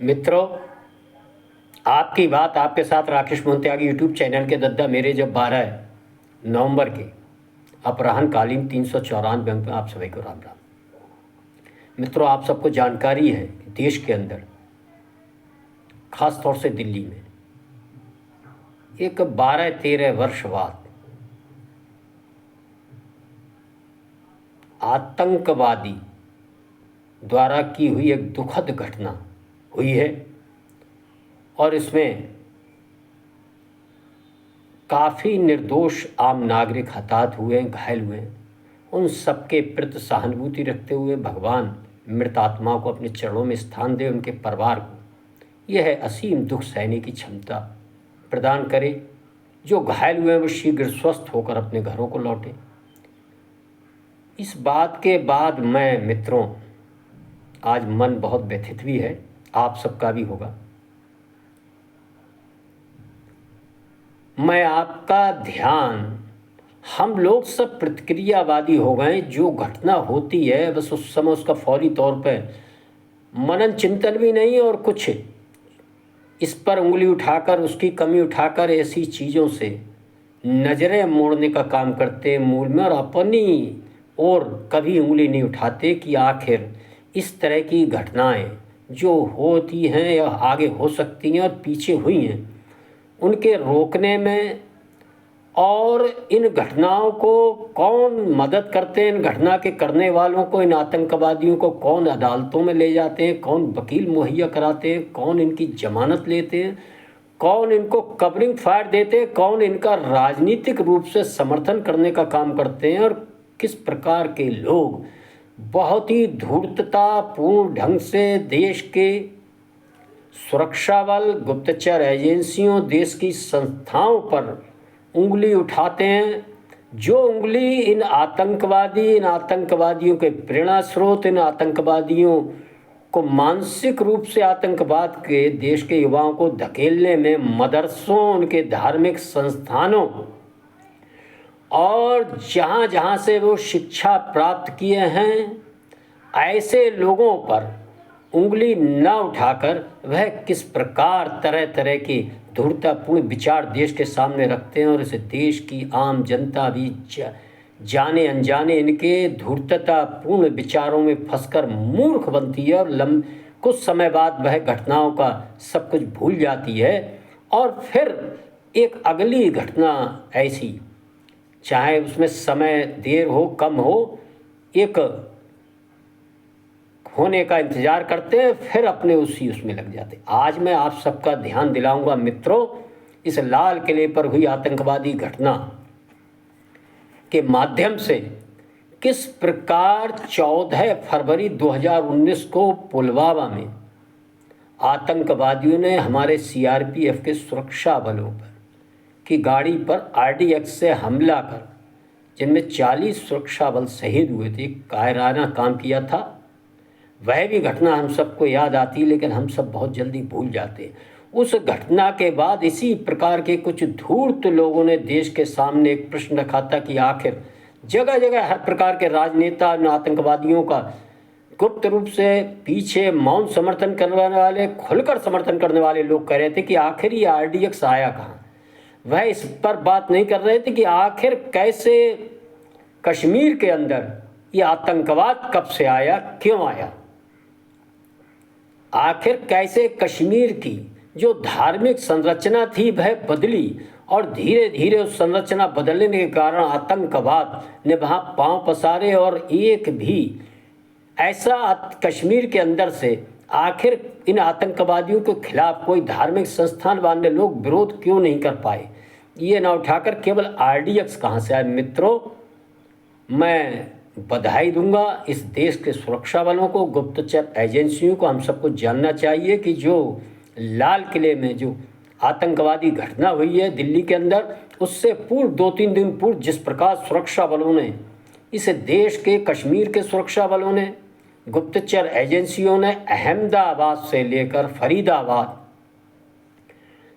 मित्रों, आपकी बात आपके साथ राकेश मोहन यूट्यूब चैनल के दद्दा मेरे जब 12 नवंबर के अपराह्नकालीन 394 में आप सभी को राम राम। मित्रों, आप सबको जानकारी है कि देश के अंदर खास तौर से दिल्ली में एक 12-13 वर्ष बाद आतंकवादी द्वारा की हुई एक दुखद घटना हुई है और इसमें काफ़ी निर्दोष आम नागरिक हताहत हुए हैं, घायल हुए हैं। उन सबके प्रति सहानुभूति रखते हुए भगवान मृत आत्माओं को अपने चरणों में स्थान दे, उनके परिवार को यह असीम दुख सहने की क्षमता प्रदान करे। जो घायल हुए हैं वो शीघ्र स्वस्थ होकर अपने घरों को लौटे। इस बात के बाद मैं मित्रों आज मन बहुत व्यथित भी है, आप सबका भी होगा। मैं आपका ध्यान, हम लोग सब प्रतिक्रियावादी हो गए। जो घटना होती है बस उस समय उसका फौरी तौर पर मनन चिंतन भी नहीं और कुछ इस पर उंगली उठाकर उसकी कमी उठाकर ऐसी चीज़ों से नज़रें मोड़ने का काम करते मूल में, और अपनी और कभी उंगली नहीं उठाते कि आखिर इस तरह की घटनाएं जो होती हैं या आगे हो सकती हैं और पीछे हुई हैं उनके रोकने में, और इन घटनाओं को कौन मदद करते हैं, इन घटना के करने वालों को, इन आतंकवादियों को कौन अदालतों में ले जाते हैं, कौन वकील मुहैया कराते हैं, कौन इनकी जमानत लेते हैं, कौन इनको कवरिंग फायर देते हैं, कौन इनका राजनीतिक रूप से समर्थन करने का काम करते हैं, और किस प्रकार के लोग बहुत ही धूर्ततापूर्ण ढंग से देश के सुरक्षा बल, गुप्तचर एजेंसियों, देश की संस्थाओं पर उंगली उठाते हैं। जो उंगली इन आतंकवादियों के प्रेरणा स्रोत, इन आतंकवादियों को मानसिक रूप से आतंकवाद के देश के युवाओं को धकेलने में मदरसों, उनके धार्मिक संस्थानों और जहाँ जहाँ से वो शिक्षा प्राप्त किए हैं, ऐसे लोगों पर उंगली न उठाकर वह किस प्रकार तरह तरह के धूर्ततापूर्ण विचार देश के सामने रखते हैं, और इसे देश की आम जनता भी जाने अनजाने इनके धूर्ततापूर्ण विचारों में फंसकर मूर्ख बनती है, और कुछ समय बाद वह घटनाओं का सब कुछ भूल जाती है। और फिर एक अगली घटना ऐसी, चाहे उसमें समय देर हो कम हो, एक होने का इंतज़ार करते हैं, फिर अपने उसमें लग जाते। आज मैं आप सबका ध्यान दिलाऊंगा मित्रों, इस लाल किले पर हुई आतंकवादी घटना के माध्यम से किस प्रकार 14 फरवरी 2019 को पुलवामा में आतंकवादियों ने हमारे सीआरपीएफ के सुरक्षा बलों पर की गाड़ी पर आरडीएक्स से हमला कर, जिनमें 40 सुरक्षा बल शहीद हुए थे, कायराना काम किया था। वह भी घटना हम सबको याद आती, लेकिन हम सब बहुत जल्दी भूल जाते। उस घटना के बाद इसी प्रकार के कुछ धूर्त लोगों ने देश के सामने एक प्रश्न रखा था कि आखिर जगह जगह हर प्रकार के राजनेता आतंकवादियों का गुप्त रूप से पीछे मौन समर्थन करने वाले, खुलकर समर्थन करने वाले लोग कह रहे थे कि आखिर ये आरडीएक्स आया कहाँ। वह इस पर बात नहीं कर रहे थे कि आखिर कैसे कश्मीर के अंदर ये आतंकवाद कब से आया, क्यों आया। आखिर कैसे कश्मीर की जो धार्मिक संरचना थी वह बदली, और धीरे धीरे उस संरचना बदलने के कारण आतंकवाद ने वहाँ पांव पसारे, और एक भी ऐसा कश्मीर के अंदर से आखिर इन आतंकवादियों के खिलाफ कोई धार्मिक संस्थान वाले लोग विरोध क्यों नहीं कर पाए, ये ना उठाकर केवल आरडीएक्स कहाँ से आए। मित्रों, मैं बधाई दूंगा इस देश के सुरक्षा बलों को, गुप्तचर एजेंसियों को। हम सबको जानना चाहिए कि जो लाल किले में जो आतंकवादी घटना हुई है दिल्ली के अंदर, उससे पूर्व 2-3 दिन पूर्व जिस प्रकार सुरक्षा बलों ने, इस देश के कश्मीर के सुरक्षा बलों ने, गुप्तचर एजेंसियों ने अहमदाबाद से लेकर फरीदाबाद,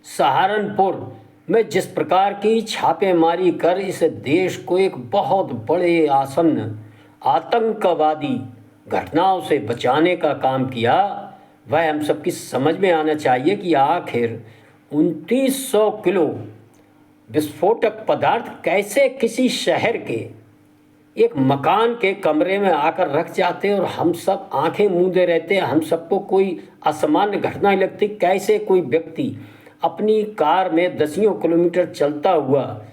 सहारनपुर में जिस प्रकार की छापेमारी कर इस देश को एक बहुत बड़े आसन्न आतंकवादी घटनाओं से बचाने का काम किया, वह हम सबकी समझ में आना चाहिए कि आखिर 2900 किलो विस्फोटक पदार्थ कैसे किसी शहर के एक मकान के कमरे में आकर रख जाते और हम सब आंखें मूंदे रहते हैं। हम सबको कोई असामान्य घटना ही लगती। कैसे कोई व्यक्ति अपनी कार में दसियों किलोमीटर चलता हुआ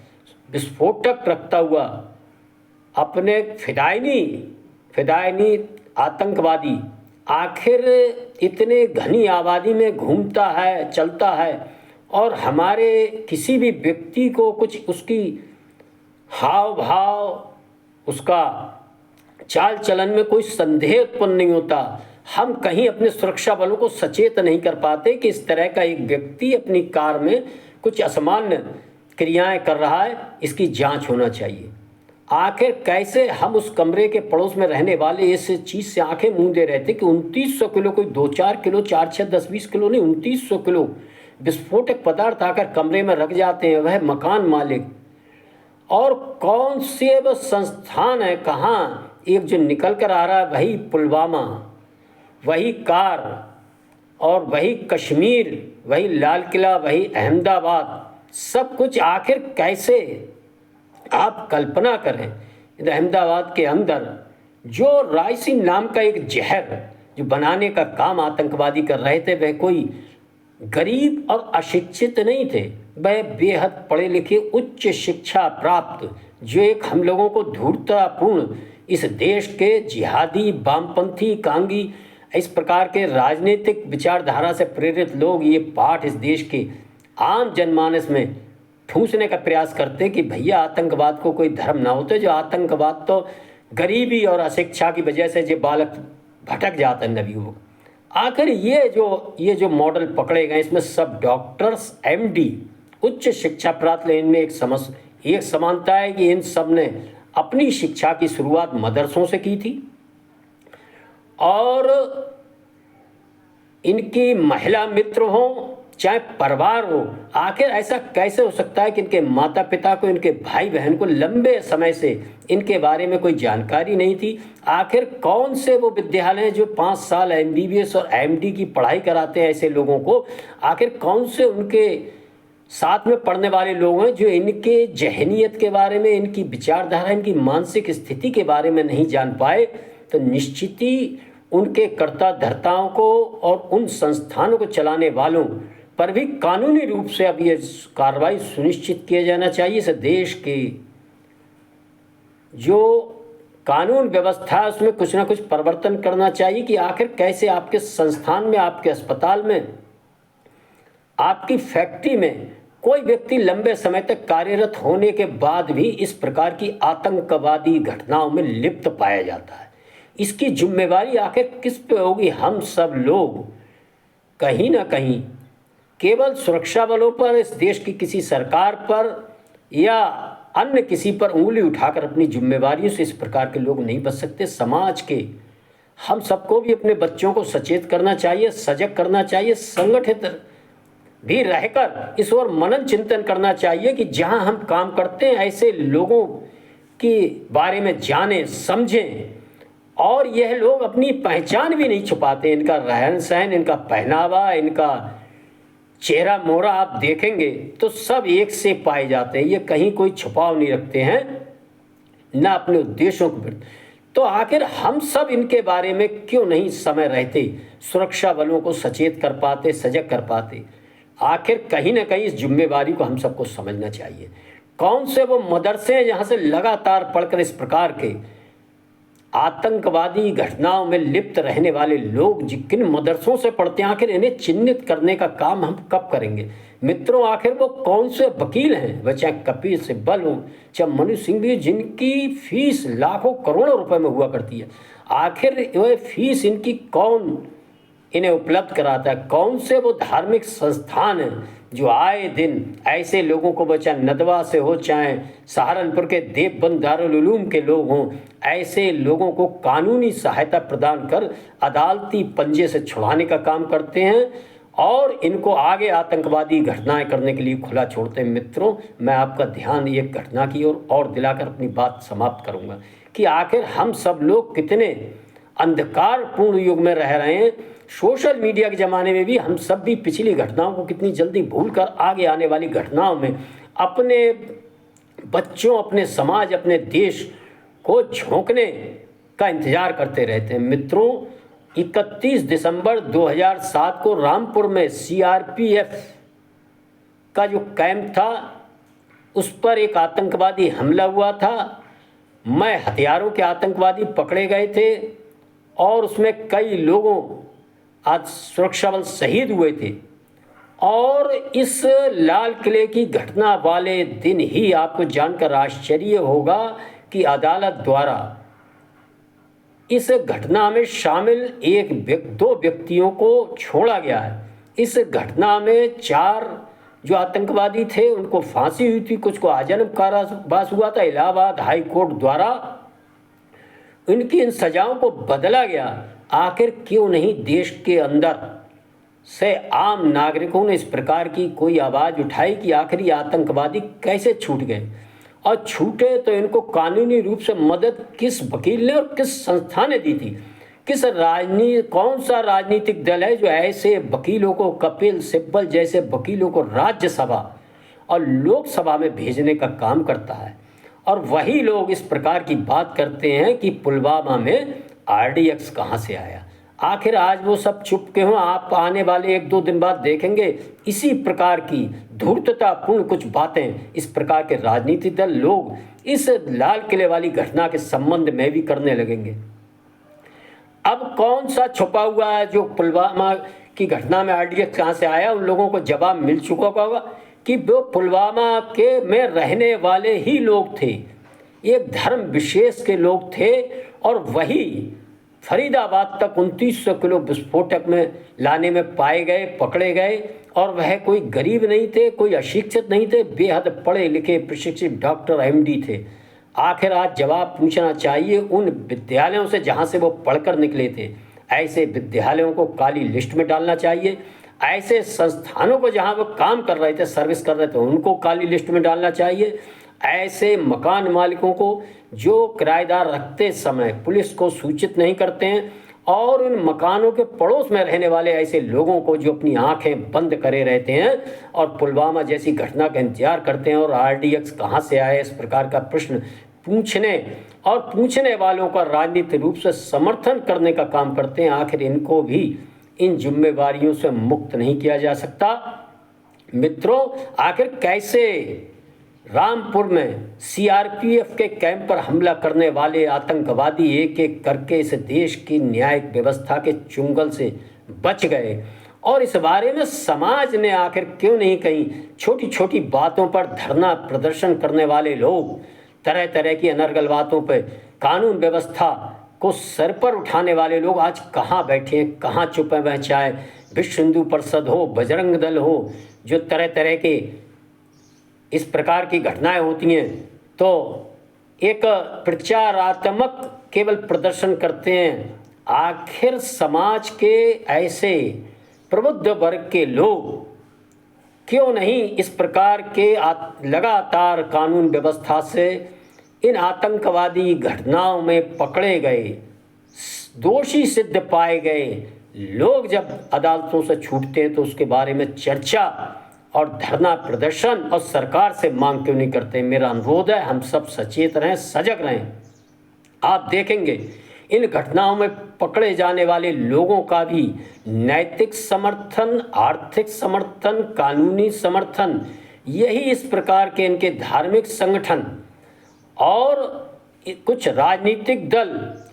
विस्फोटक रखता हुआ अपने फिदायनी आतंकवादी आखिर इतने घनी आबादी में घूमता है, चलता है, और हमारे किसी भी व्यक्ति को कुछ उसकी हाव भाव, उसका चाल चलन में कोई संदेह उत्पन्न नहीं होता। हम कहीं अपने सुरक्षा बलों को सचेत नहीं कर पाते कि इस तरह का एक व्यक्ति अपनी कार में कुछ असामान्य क्रियाएं कर रहा है, इसकी जांच होना चाहिए। आखिर कैसे हम उस कमरे के पड़ोस में रहने वाले इस चीज़ से आंखें मूंदे रहते कि 2900 किलो, कोई 2-4 किलो, 4-6, 10-20 किलो नहीं, 2900 किलो विस्फोटक पदार्थ आकर कमरे में रख जाते हैं वह मकान मालिक। और कौन से वो संस्थान है, कहाँ एक जो निकल कर आ रहा है, वही पुलवामा, वही कार, और वही कश्मीर, वही लाल किला, वही अहमदाबाद, सब कुछ आखिर कैसे आप कल्पना करें। अहमदाबाद के अंदर जो राइसिन नाम का एक जहर जो बनाने का काम आतंकवादी कर रहे थे, वह कोई गरीब और अशिक्षित नहीं थे, वह बेहद पढ़े लिखे उच्च शिक्षा प्राप्त, जो एक हम लोगों को धूर्ततापूर्ण इस देश के जिहादी, वामपंथी, कांगी, इस प्रकार के राजनीतिक विचारधारा से प्रेरित लोग ये पाठ इस देश के आम जनमानस में ठूंसने का प्रयास करते कि भैया आतंकवाद को कोई धर्म ना होते। जो आतंकवाद तो गरीबी और अशिक्षा की वजह से जो बालक भटक जाता है नवयुवक। आखिर ये जो मॉडल पकड़े गए, इसमें सब डॉक्टर्स, एमडी, उच्च शिक्षा प्राप्त, इनमें एक समानता है कि इन सब ने अपनी शिक्षा की शुरुआत मदरसों से की थी, और इनकी महिला मित्र हों चाहे परिवार हो, आखिर ऐसा कैसे हो सकता है कि इनके माता पिता को, इनके भाई बहन को लंबे समय से इनके बारे में कोई जानकारी नहीं थी। आखिर कौन से वो विद्यालय हैं जो 5 साल एमबीबीएस और एमडी की पढ़ाई कराते हैं ऐसे लोगों को? आखिर कौन से उनके साथ में पढ़ने वाले लोग हैं जो इनके जहनीत के बारे में, इनकी विचारधारा, इनकी मानसिक स्थिति के बारे में नहीं जान पाए? तो निश्चित ही उनके कर्ता धर्ताओं को और उन संस्थानों को चलाने वालों पर भी कानूनी रूप से अब ये कार्रवाई सुनिश्चित किया जाना चाहिए। इस देश के जो कानून व्यवस्था है उसमें कुछ ना कुछ परिवर्तन करना चाहिए कि आखिर कैसे आपके संस्थान में, आपके अस्पताल में, आपकी फैक्ट्री में कोई व्यक्ति लंबे समय तक कार्यरत होने के बाद भी इस प्रकार की आतंकवादी घटनाओं में लिप्त पाया जाता है। इसकी जिम्मेवारी आखिर किस पे होगी? हम सब लोग कहीं ना कहीं केवल सुरक्षा बलों पर, इस देश की किसी सरकार पर या अन्य किसी पर उंगली उठाकर अपनी जिम्मेवारियों से इस प्रकार के लोग नहीं बच सकते। समाज के हम सबको भी अपने बच्चों को सचेत करना चाहिए, सजग करना चाहिए, संगठित भी रहकर इस ओर मनन चिंतन करना चाहिए कि जहां हम काम करते हैं ऐसे लोगों के बारे में जानें, समझें। और यह लोग अपनी पहचान भी नहीं छुपाते, इनका रहन सहन, इनका पहनावा, इनका चेहरा मोहरा आप देखेंगे तो सब एक से पाए जाते हैं। ये कहीं कोई छुपाव नहीं रखते हैं, ना अपने उद्देश्यों को। तो आखिर हम सब इनके बारे में क्यों नहीं समय रहते सुरक्षा बलों को सचेत कर पाते, सजग कर पाते? आखिर कहीं ना कहीं इस जिम्मेवारी को हम सबको समझना चाहिए। कौन से वो मदरसे हैं जहाँ से लगातार पढ़कर इस प्रकार के आतंकवादी घटनाओं में लिप्त रहने वाले लोग किन मदरसों से पढ़ते हैं? आखिर इन्हें चिन्हित करने का काम हम कब करेंगे? मित्रों, आखिर वो कौन से वकील हैं, वह चाहे कपिल सिब्बल हो, चाहे मनु सिंह भी, जिनकी फीस लाखों करोड़ों रुपए में हुआ करती है? आखिर वह फीस इनकी कौन इन्हें उपलब्ध कराता है? कौन से वो धार्मिक संस्थान हैं जो आए दिन ऐसे लोगों को, चाहे नदवा से हो, चाहे सहारनपुर के देवबंद दारुल उलूम के लोग हों, ऐसे लोगों को कानूनी सहायता प्रदान कर अदालती पंजे से छुड़ाने का काम करते हैं और इनको आगे आतंकवादी घटनाएं करने के लिए खुला छोड़ते हैं? मित्रों, मैं आपका ध्यान एक घटना की ओर और दिलाकर अपनी बात समाप्त करूंगा कि आखिर हम सब लोग कितने अंधकारपूर्ण युग में रह रहे हैं सोशल मीडिया के ज़माने में भी हम सब भी पिछली घटनाओं को कितनी जल्दी भूल कर आगे आने वाली घटनाओं में अपने बच्चों, अपने समाज, अपने देश को झोंकने का इंतज़ार करते रहते हैं। मित्रों, 31 दिसंबर 2007 को रामपुर में सीआरपीएफ का जो कैंप था उस पर एक आतंकवादी हमला हुआ था। मैं हथियारों के आतंकवादी पकड़े गए थे और उसमें कई लोगों आज सुरक्षा बल शहीद हुए थे। और इस लाल किले की घटना वाले दिन ही आपको जानकर आश्चर्य होगा कि अदालत द्वारा इस घटना में शामिल दो व्यक्तियों को छोड़ा गया है। इस घटना में 4 जो आतंकवादी थे उनको फांसी हुई थी, कुछ को आजीवन कारावास हुआ था। इलाहाबाद हाई कोर्ट द्वारा इनकी इन सजाओं को बदला गया। आखिर क्यों नहीं देश के अंदर से आम नागरिकों ने इस प्रकार की कोई आवाज़ उठाई कि आखिर ये आतंकवादी कैसे छूट गए, और छूटे तो इनको कानूनी रूप से मदद किस वकील ने और किस संस्था ने दी थी? कौन सा राजनीतिक दल है जो ऐसे वकीलों को, कपिल सिब्बल जैसे वकीलों को राज्यसभा और लोकसभा में भेजने का काम करता है? और वही लोग इस प्रकार की बात करते हैं कि पुलवामा में आरडीएक्स कहाँ से आया। आखिर आज वो सब चुप क्यों? आप आने वाले 1-2 दिन बाद देखेंगे इसी प्रकार की धूर्ततापूर्ण कुछ बातें इस प्रकार के राजनीतिक दल लोग इस लाल किले वाली घटना के संबंध में भी करने लगेंगे। अब कौन सा छुपा हुआ है जो पुलवामा की घटना में आरडीएक्स कहाँ से आया? उन लोगों को जवाब मिल चुका होगा कि वो पुलवामा के में रहने वाले ही लोग थे, एक धर्म विशेष के लोग थे, और वही फरीदाबाद तक 2900 किलो विस्फोटक में लाने में पाए गए, पकड़े गए। और वह कोई गरीब नहीं थे, कोई अशिक्षित नहीं थे, बेहद पढ़े लिखे प्रशिक्षित डॉक्टर एमडी थे। आखिर आज जवाब पूछना चाहिए उन विद्यालयों से जहां से वो पढ़कर निकले थे। ऐसे विद्यालयों को काली लिस्ट में डालना चाहिए। ऐसे संस्थानों को जहां वो काम कर रहे थे, सर्विस कर रहे थे, उनको काली लिस्ट में डालना चाहिए। ऐसे मकान मालिकों को जो किराएदार रखते समय पुलिस को सूचित नहीं करते हैं, और उन मकानों के पड़ोस में रहने वाले ऐसे लोगों को जो अपनी आंखें बंद करे रहते हैं और पुलवामा जैसी घटना का इंतजार करते हैं और आरडीएक्स कहाँ से आए इस प्रकार का प्रश्न पूछने और पूछने वालों का राजनीतिक रूप से समर्थन करने का काम करते हैं। आखिर इनको भी इन जिम्मेवारियों से मुक्त नहीं किया जा सकता। मित्रों, आखिर कैसे रामपुर में सीआरपीएफ के कैंप पर हमला करने वाले आतंकवादी एक एक करके इस देश की न्यायिक व्यवस्था के चुंगल से बच गए, और इस बारे में समाज ने आखिर क्यों नहीं कहीं? छोटी छोटी बातों पर धरना प्रदर्शन करने वाले लोग, तरह तरह की अनर्गल बातों पर कानून व्यवस्था को सर पर उठाने वाले लोग आज कहाँ बैठे हैं, कहाँ चुप हैं? चाहे विश्व हिंदू परिषद हो, बजरंग दल हो, जो तरह तरह के इस प्रकार की घटनाएं होती हैं तो एक प्रचारात्मक केवल प्रदर्शन करते हैं। आखिर समाज के ऐसे प्रबुद्ध वर्ग के लोग क्यों नहीं इस प्रकार के लगातार कानून व्यवस्था से इन आतंकवादी घटनाओं में पकड़े गए, दोषी सिद्ध पाए गए लोग जब अदालतों से छूटते हैं तो उसके बारे में चर्चा और धरना प्रदर्शन और सरकार से मांग क्यों नहीं करते? मेरा अनुरोध है हम सब सचेत रहें, सजग रहें। आप देखेंगे इन घटनाओं में पकड़े जाने वाले लोगों का भी नैतिक समर्थन, आर्थिक समर्थन, कानूनी समर्थन, यही इस प्रकार के इनके धार्मिक संगठन और कुछ राजनीतिक दल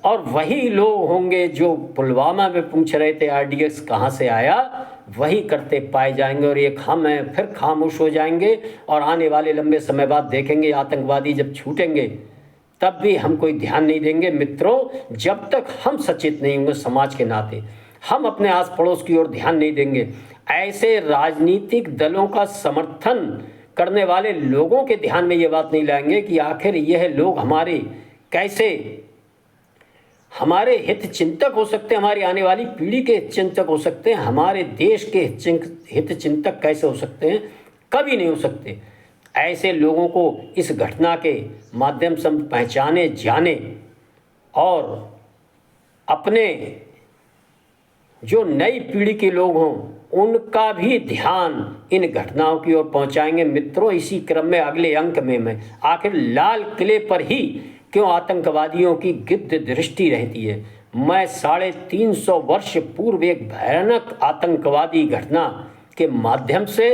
और वही लोग होंगे जो पुलवामा में पूछ रहे थे आरडीएक्स कहाँ से आया, वही करते पाए जाएंगे। और एक हम हैं फिर खामोश हो जाएंगे, और आने वाले लंबे समय बाद देखेंगे आतंकवादी जब छूटेंगे तब भी हम कोई ध्यान नहीं देंगे। मित्रों, जब तक हम सचेत नहीं होंगे समाज के नाते, हम अपने आस पड़ोस की ओर ध्यान नहीं देंगे, ऐसे राजनीतिक दलों का समर्थन करने वाले लोगों के ध्यान में ये बात नहीं लाएंगे कि आखिर यह लोग हमारे कैसे हमारे हित चिंतक हो सकते हैं, हमारी आने वाली पीढ़ी के हित चिंतक हो सकते हैं, हमारे देश के हित चिंतक कैसे हो सकते हैं? कभी नहीं हो सकते। ऐसे लोगों को इस घटना के माध्यम से पहचाने जाने और अपने जो नई पीढ़ी के लोग हों उनका भी ध्यान इन घटनाओं की ओर पहुंचाएंगे। मित्रों, इसी क्रम में अगले अंक में मैं आखिर लाल किले पर ही क्यों आतंकवादियों की गिद्ध दृष्टि रहती है, मैं 350 वर्ष पूर्व एक भयानक आतंकवादी घटना के माध्यम से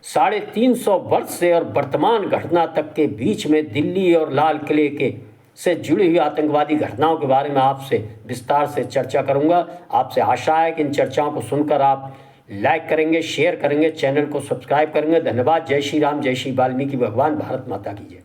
350 वर्ष से और वर्तमान घटना तक के बीच में दिल्ली और लाल किले के से जुड़ी हुई आतंकवादी घटनाओं के बारे में आपसे विस्तार से चर्चा करूंगा। आपसे आशा है कि इन चर्चाओं को सुनकर आप लाइक करेंगे, शेयर करेंगे, चैनल को सब्सक्राइब करेंगे। धन्यवाद। जय श्री राम, जय श्री वाल्मीकि भगवान, भारत माता की जय।